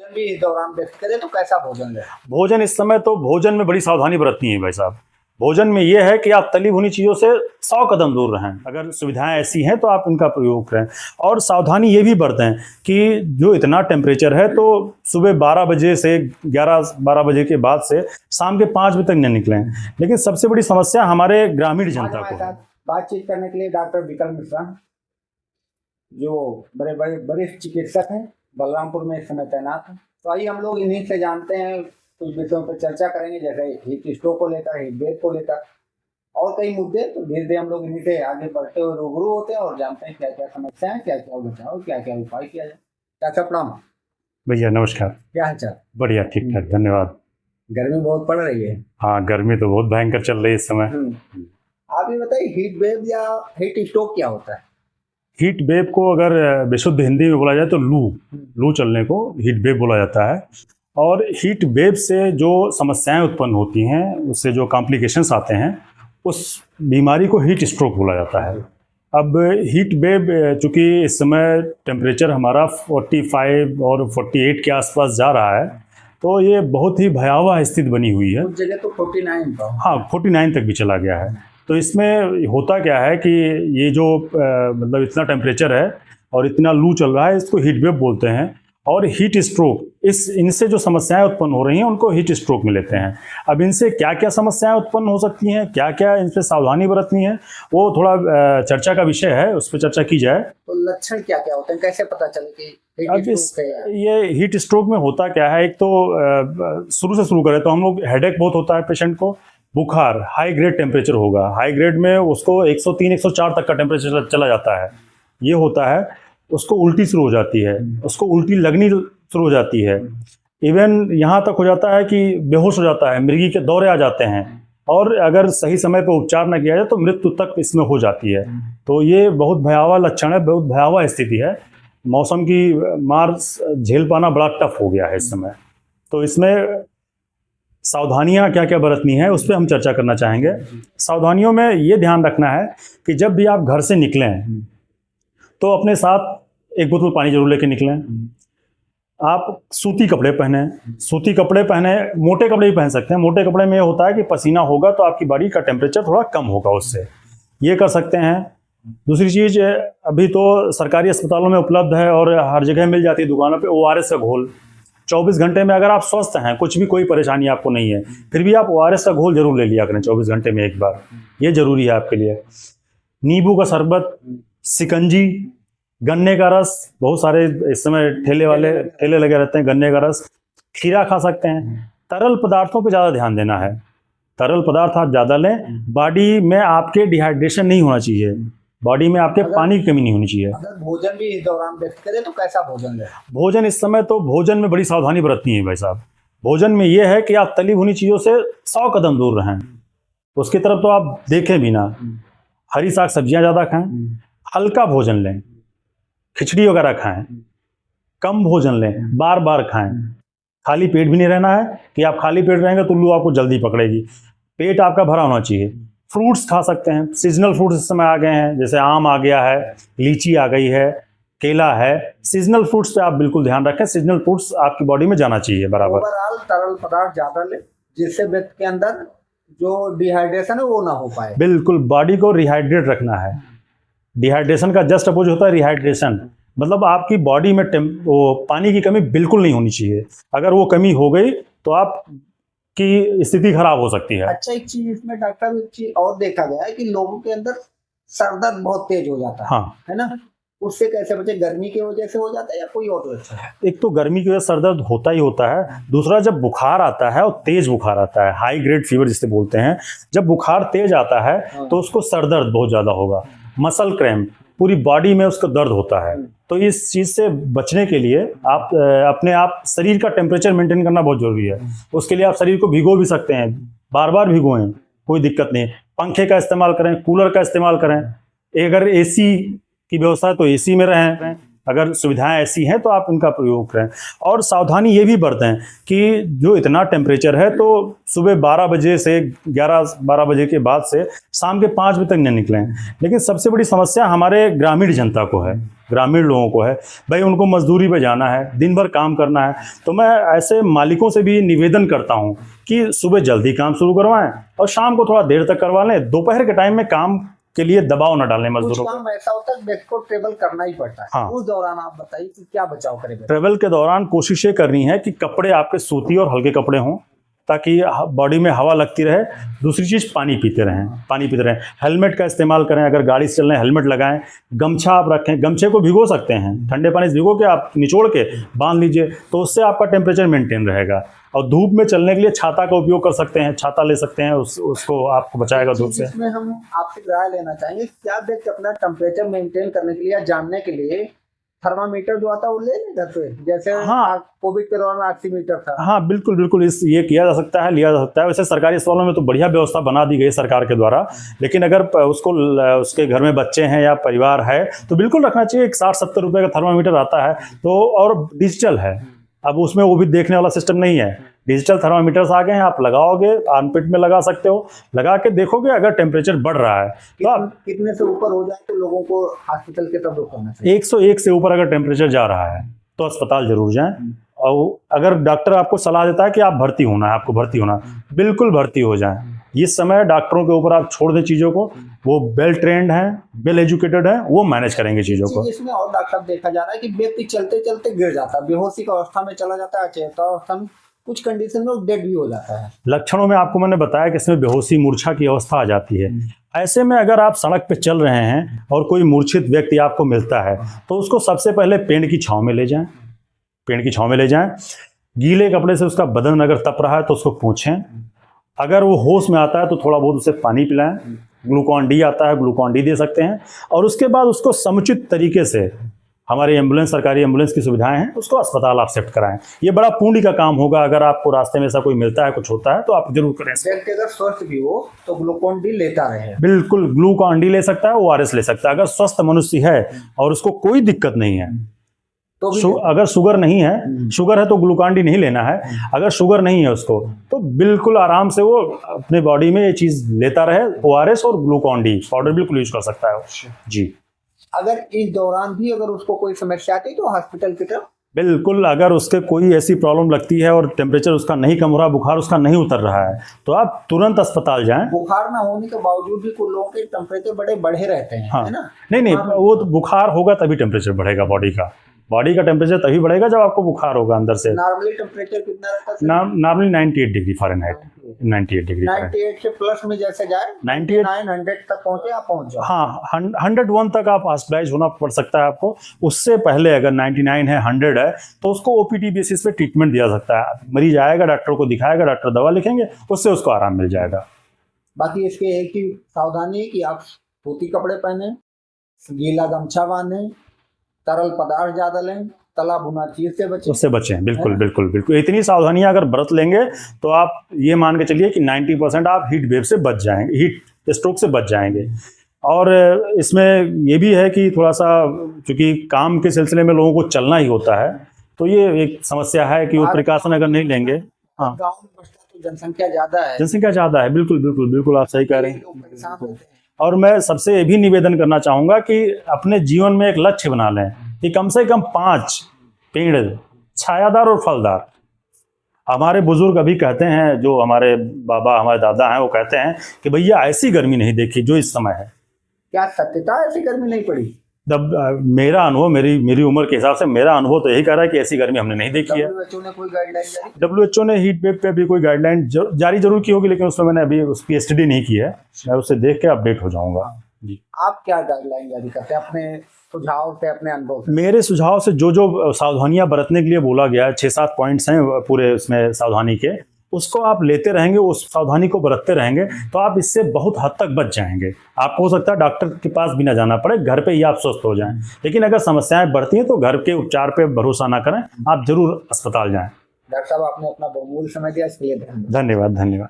भोजन भी इस दौरान व्यक्त करें तो कैसा भोजन ले? भोजन इस समय तो भोजन में बड़ी सावधानी बरतनी है भाई साहब। भोजन में ये है कि आप तली भुनी चीज़ों से 100 कदम दूर रहें। अगर सुविधाएं ऐसी हैं तो आप इनका प्रयोग करें। और सावधानी ये भी बरतें कि जो इतना टेम्परेचर है तो सुबह 12 बजे से 11-12 बजे के बाद से शाम के 5 बजे तक न निकलें। लेकिन सबसे बड़ी समस्या हमारे ग्रामीण जनता को है। बातचीत करने के लिए डॉक्टर विकल्प मिश्रा, जो बड़े बड़े वरिष्ठ चिकित्सक हैं, बलरामपुर में इस समय तैनात हैं। तो आइए हम लोग इन्हीं से जानते हैं, कुछ विषयों पर चर्चा करेंगे, जैसे हीट स्ट्रोक को लेकर, हीट वेव को लेकर और कई मुद्दे। तो धीरे धीरे हम लोग इन्हीं से आगे बढ़ते हुए रूबरू होते हैं और जानते हैं क्या क्या समस्याएं, क्या क्या बचाव, क्या क्या उपाय किया जाए। डॉक्टर प्रणाम। भैया नमस्कार। क्या हाल चाल? बढ़िया, ठीक ठाक, धन्यवाद। गर्मी बहुत पड़ रही है। हाँ, गर्मी तो बहुत भयंकर चल रही है इस समय। आप ये बताइए, हीट वेव या हीट स्ट्रोक क्या होता है? हीट वेव को अगर विशुद्ध हिंदी में बोला जाए तो लू चलने को हीट वेव बोला जाता है। और हीट वेव से जो समस्याएं उत्पन्न होती हैं, उससे जो कॉम्प्लिकेशंस आते हैं, उस बीमारी को हीट स्ट्रोक बोला जाता है। अब हीट वेव चूँकि इस समय टेम्परेचर हमारा 45 और 48 के आसपास जा रहा है, तो ये बहुत ही भयावह स्थिति बनी हुई है। कुछ जगह तो 49 का, हाँ 49 तक भी चला गया है। तो इसमें होता क्या है कि ये जो मतलब इतना टेम्परेचर है और इतना लू चल रहा है, इसको हीट वेव बोलते हैं। और हीट स्ट्रोक, इनसे जो समस्याएं उत्पन्न हो रही हैं उनको हीट स्ट्रोक में लेते हैं। अब इनसे क्या क्या समस्याएं उत्पन्न हो सकती हैं, क्या क्या इन पर सावधानी बरतनी है, वो थोड़ा चर्चा का विषय है, उस पर चर्चा की जाए। तो लक्षण क्या क्या होते हैं, कैसे पता चले कि अब ये हीट स्ट्रोक में होता क्या है? एक तो शुरू से शुरू करें तो हम लोग हेडेक बहुत होता है पेशेंट को, बुखार, हाई ग्रेड टेम्परेचर होगा, हाई ग्रेड में उसको 103-104 तक का टेम्परेचर चला जाता है, ये होता है। उसको उल्टी शुरू हो जाती है, उसको उल्टी लगनी शुरू हो जाती है, इवन यहाँ तक हो जाता है कि बेहोश हो जाता है, मृगी के दौरे आ जाते हैं। और अगर सही समय पर उपचार न किया जाए तो मृत्यु तक इसमें हो जाती है। तो ये बहुत भयावह लक्षण है, बहुत भयावह स्थिति है। मौसम की मार झेल पाना बड़ा टफ हो गया है इस समय। तो इसमें सावधानियां क्या क्या बरतनी है उस पर हम चर्चा करना चाहेंगे। सावधानियों में ये ध्यान रखना है कि जब भी आप घर से निकलें तो अपने साथ एक बोतल पानी जरूर लेके निकलें। आप सूती कपड़े पहने, सूती कपड़े पहने, मोटे कपड़े भी पहन सकते हैं। मोटे कपड़े में ये होता है कि पसीना होगा तो आपकी बॉडी का टेम्परेचर थोड़ा कम होगा, उससे ये कर सकते हैं। दूसरी चीज़, अभी तो सरकारी अस्पतालों में उपलब्ध है और हर जगह मिल जाती है दुकानों पे ORS का घोल। 24 घंटे में अगर आप स्वस्थ हैं, कुछ भी कोई परेशानी आपको नहीं है, फिर भी आप ORS का घोल जरूर ले लिया करें 24 घंटे में एक बार, ये जरूरी है आपके लिए। नींबू का शरबत, शिकंजी, गन्ने का रस, बहुत सारे इस समय ठेले लगे रहते हैं, गन्ने का रस, खीरा खा सकते हैं। तरल पदार्थों पे ज़्यादा ध्यान देना है, तरल पदार्थ आप ज़्यादा लें। बॉडी में आपके डिहाइड्रेशन नहीं होना चाहिए, बॉडी में आपके पानी की कमी नहीं होनी चाहिए। अगर भोजन भी इस दौरान व्यक्त करें तो कैसा भोजन ले? भोजन इस समय तो भोजन में बड़ी सावधानी बरतनी है भाई साहब। भोजन में ये है कि आप तली भुनी चीज़ों से 100 कदम दूर रहें, उसकी तरफ तो आप देखें भी ना। हरी साग सब्जियां ज़्यादा खाएं, हल्का भोजन लें, खिचड़ी वगैरह खाएं, कम भोजन लें, बार बार खाएं। खाली पेट भी नहीं रहना है कि आप खाली पेट रहेंगे तो लू आपको जल्दी पकड़ेगी। पेट आपका भरा होना चाहिए। फ्रूट्स खा सकते हैं, सीजनल फ्रूट्स इस समय आ गए हैं, जैसे आम आ गया है, लीची आ गई है, केला है। सीजनल फ्रूट्स पे आप बिल्कुल ध्यान रखें, सीजनल फ्रूट्स आपकी बॉडी में जाना चाहिए बराबर। ओवरऑल तरल पदार्थ ज़्यादा ले, जिससे व्यक्ति के अंदर जो डिहाइड्रेशन है वो ना हो पाए। बिल्कुल, बॉडी को रिहाइड्रेट रखना है। डिहाइड्रेशन का जस्ट अपोज होता है रिहाइड्रेशन, मतलब आपकी बॉडी में वो पानी की कमी बिल्कुल नहीं होनी चाहिए। अगर वो कमी हो गई तो आप की स्थिति खराब हो सकती है। अच्छा, एक चीज इसमें डॉक्टर, एक चीज और देखा गया है कि लोगों के अंदर सर दर्द बहुत तेज हो जाता है। हाँ, है ना? उससे कैसे बचे? गर्मी की वजह से हो जाता है या कोई और वजह है? एक तो गर्मी की वजह से सर दर्द होता ही होता है। दूसरा, जब बुखार आता है और तेज बुखार आता है, हाई ग्रेड फीवर जिसे बोलते हैं, जब बुखार तेज आता है तो उसको सर दर्द बहुत ज्यादा होगा, मसल क्रैम्प, पूरी बॉडी में उसका दर्द होता है। तो इस चीज़ से बचने के लिए आप अपने आप शरीर का टेम्परेचर मेंटेन करना बहुत जरूरी है। उसके लिए आप शरीर को भिगो भी सकते हैं, बार बार भिगोएं, कोई दिक्कत नहीं। पंखे का इस्तेमाल करें, कूलर का इस्तेमाल करें। अगर AC की व्यवस्था है तो AC में रहें, अगर सुविधाएं ऐसी हैं तो आप इनका प्रयोग करें। और सावधानी ये भी बरतें कि जो इतना टेम्परेचर है तो सुबह 12 बजे से 11-12 बजे के बाद से शाम के 5 बजे तक न निकलें। लेकिन सबसे बड़ी समस्या हमारे ग्रामीण जनता को है। ग्रामीण लोगों को है, भाई उनको मजदूरी पे जाना है, दिन भर काम करना है। तो मैं ऐसे मालिकों से भी निवेदन करता हूँ कि सुबह जल्दी काम शुरू करवाएं और शाम को थोड़ा देर तक करवा लें। दोपहर के टाइम में काम के लिए दबाव न डालें मजदूरों कुछ को। काम ऐसा होता है व्यक्ति को ट्रेवल करना ही पड़ता है। हाँ। उस दौरान आप बताइए कि क्या बचाव करेंगे? ट्रेवल के दौरान कोशिश ये करनी है कि कपड़े आपके सूती और हल्के कपड़े हों ताकि बॉडी में हवा लगती रहे। दूसरी चीज़ पानी पीते रहें। हेलमेट का इस्तेमाल करें, अगर गाड़ी से चल रहे हैं हेलमेट लगाएं। गमछा आप रखें, गमछे को भिगो सकते हैं, ठंडे पानी से भिगो के आप निचोड़ के बांध लीजिए, तो उससे आपका टेम्परेचर मेंटेन रहेगा। और धूप में चलने के लिए छाता का उपयोग कर सकते हैं, छाता ले सकते हैं, उसको आपको बचाएगा धूप से। इसमें हम आपसे राय लेना चाहेंगे, क्या व्यक्ति अपना टेम्परेचर मेंटेन करने के लिए या जानने के लिए थर्मामीटर जो आता है वो ले लें घर पे, जैसे हाँ। कोविड के दौरान ऑक्सीमीटर था? हाँ बिल्कुल बिल्कुल, ये किया जा सकता है, लिया जा सकता है। वैसे सरकारी अस्पतालों में तो बढ़िया व्यवस्था बना दी गई सरकार के द्वारा, लेकिन अगर उसके घर में बच्चे हैं या परिवार है तो बिल्कुल रखना चाहिए। 60-70 रुपये का थर्मामीटर आता है, तो और डिजिटल है। अब उसमें वो भी देखने वाला सिस्टम नहीं है, डिजिटल थर्मामीटर्स आ गए हैं, आप लगाओगे, आर्मपिट में लगा सकते हो, लगा के देखोगे अगर टेम्परेचर बढ़ रहा है तो आप कितने से ऊपर हो जाए तो लोगों को हॉस्पिटल के तरफ रुख करना चाहिए? 101 से ऊपर अगर टेम्परेचर जा रहा है तो अस्पताल जरूर जाएं। और अगर डॉक्टर आपको सलाह देता है कि आप भर्ती होना है, आपको भर्ती होना, बिल्कुल भर्ती हो जाएं। इस समय डॉक्टरों के ऊपर आप छोड़ दें चीज़ों को, वो वेल ट्रेंड हैं, वेल एजुकेटेड हैं, वो मैनेज करेंगे चीज़ों को। इसमें और डॉक्टर देखा जा रहा है कि व्यक्ति चलते चलते गिर जाता है, बेहोशी की अवस्था में चला जाता है, अचेतन अवस्था में, कुछ कंडीशन में वो डेड भी हो जाता है। लक्षणों में आपको मैंने बताया कि इसमें बेहोशी, मूर्छा की अवस्था आ जाती है। ऐसे में अगर आप सड़क पे चल रहे हैं और कोई मूर्छित व्यक्ति आपको मिलता है तो उसको सबसे पहले पेड़ की छांव में ले जाएं, पेड़ की छांव में ले जाएं। गीले कपड़े से उसका बदन अगर तप रहा है तो उसको पोंछें। अगर वो होश में आता है तो थोड़ा बहुत उसे पानी पिलाएं। ग्लूकॉन डी आता है, ग्लूकॉन डी दे सकते हैं। और उसके बाद उसको समुचित तरीके से, हमारी एम्बुलेंस, सरकारी एम्बुलेंस की सुविधाएं हैं, उसको अस्पताल आप शिफ्ट कराएं। ये बड़ा पुण्य का काम होगा। अगर आपको रास्ते में ऐसा कोई मिलता है, कुछ होता है, तो आप जरूर करें। व्यक्ति अगर स्वस्थ भी हो तो ग्लूकॉन डी लेता रहे। बिल्कुल, ग्लूकॉन डी ले सकता है, ORS ले सकता है। अगर स्वस्थ मनुष्य है और उसको कोई दिक्कत नहीं है, तो अगर शुगर नहीं है, शुगर है तो ग्लूकॉन डी नहीं लेना है। अगर शुगर नहीं है उसको, तो बिल्कुल आराम से वो अपने बॉडी में ये चीज लेता रहे। ORS और ग्लूकॉन डी पाउडर बिल्कुल यूज कर सकता है जी। अगर इस दौरान भी अगर उसको कोई समस्या आती तो हॉस्पिटल की तरफ बिल्कुल, अगर उसके कोई ऐसी प्रॉब्लम लगती है और टेम्परेचर उसका नहीं कम हो रहा, बुखार उसका नहीं उतर रहा है, तो आप तुरंत अस्पताल जाएं। बुखार ना होने के बावजूद भी कुछ लोगों के टेम्परेचर बढ़े रहते हैं, हाँ। है ना? नहीं, वो तो बुखार होगा तभी टेम्परेचर बढ़ेगा। बॉडी का टेम्परेचर तभी बढ़ेगा जब आपको बुखार होगा अंदर से। नॉर्मली टेम्परेचर कितना रहता है? Normally 98 degree Fahrenheit, 98 degree. 98 से प्लस में जैसे जाए 99-100 तक पहुंचे, आप पहुंच जाओ। हाँ, 101 तक आप हॉस्पिटलाइज होना पड़ सकता है आपको। उससे पहले अगर 99 है, 100 है, तो उसको OPD बेसिस पे ट्रीटमेंट दिया सकता है। मरीज आएगा, डॉक्टर को दिखाएगा, डॉक्टर दवा लिखेंगे, उससे उसको आराम मिल जाएगा। बाकी इसके एक ही सावधानी है कि आप सूती कपड़े पहने, गीला गमछा बांधें, तरल पदार्थ ज्यादा लें, तला भुना चीज से बचें, उससे बचें। बिल्कुल। इतनी सावधानियां अगर बरत लेंगे तो आप ये मान के चलिए कि 90% आप हीट वेव से बच जाएंगे, हीट स्ट्रोक से बच जाएंगे। और इसमें ये भी है कि थोड़ा सा, चूंकि काम के सिलसिले में लोगों को चलना ही होता है, तो ये एक समस्या है कि वो प्रिकॉशन अगर नहीं लेंगे। हाँ, गाँव में बचता तो जनसंख्या ज्यादा है, बिल्कुल आप सही कह रहे हैं। लोग परेशान होते हैं। और मैं सबसे ये भी निवेदन करना चाहूँगा कि अपने जीवन में एक लक्ष्य बना लें कि कम से कम 5 पेड़ छायादार और फलदार। हमारे बुजुर्ग अभी कहते हैं, जो हमारे बाबा, हमारे दादा हैं, वो कहते हैं कि भैया ऐसी गर्मी नहीं देखी जो इस समय है। क्या सत्यता ऐसी गर्मी नहीं पड़ी? मेरा अनुभव, मेरी उम्र के हिसाब से मेरा अनुभव तो यही कह रहा है कि ऐसी गर्मी हमने नहीं देखी है। WHO ने कोई गाइडलाइन जारी? WHO ने हीट वेव पे भी कोई गाइडलाइन जारी जरूर की होगी, लेकिन उसमें मैंने अभी उसकी स्टडी नहीं की है। मैं उससे देख के अपडेट हो जाऊंगा जी। आप क्या गाइडलाइन जारी करते हैं अपने सुझाव से, अपने अनुभव से? मेरे सुझाव से जो सावधानियां बरतने के लिए बोला गया है, 6-7 पॉइंट्स हैं पूरे उसमें सावधानी के, उसको आप लेते रहेंगे, उस सावधानी को बरतते रहेंगे, तो आप इससे बहुत हद तक बच जाएंगे। आपको हो सकता है डॉक्टर के पास भी ना जाना पड़े, घर पे ही आप स्वस्थ हो जाएं। लेकिन अगर समस्याएं बढ़ती हैं तो घर के उपचार पे भरोसा ना करें, आप जरूर अस्पताल जाएं। डॉक्टर साहब, आपने अपना बहुमूल्य समय दिया, इसके लिए धन्यवाद।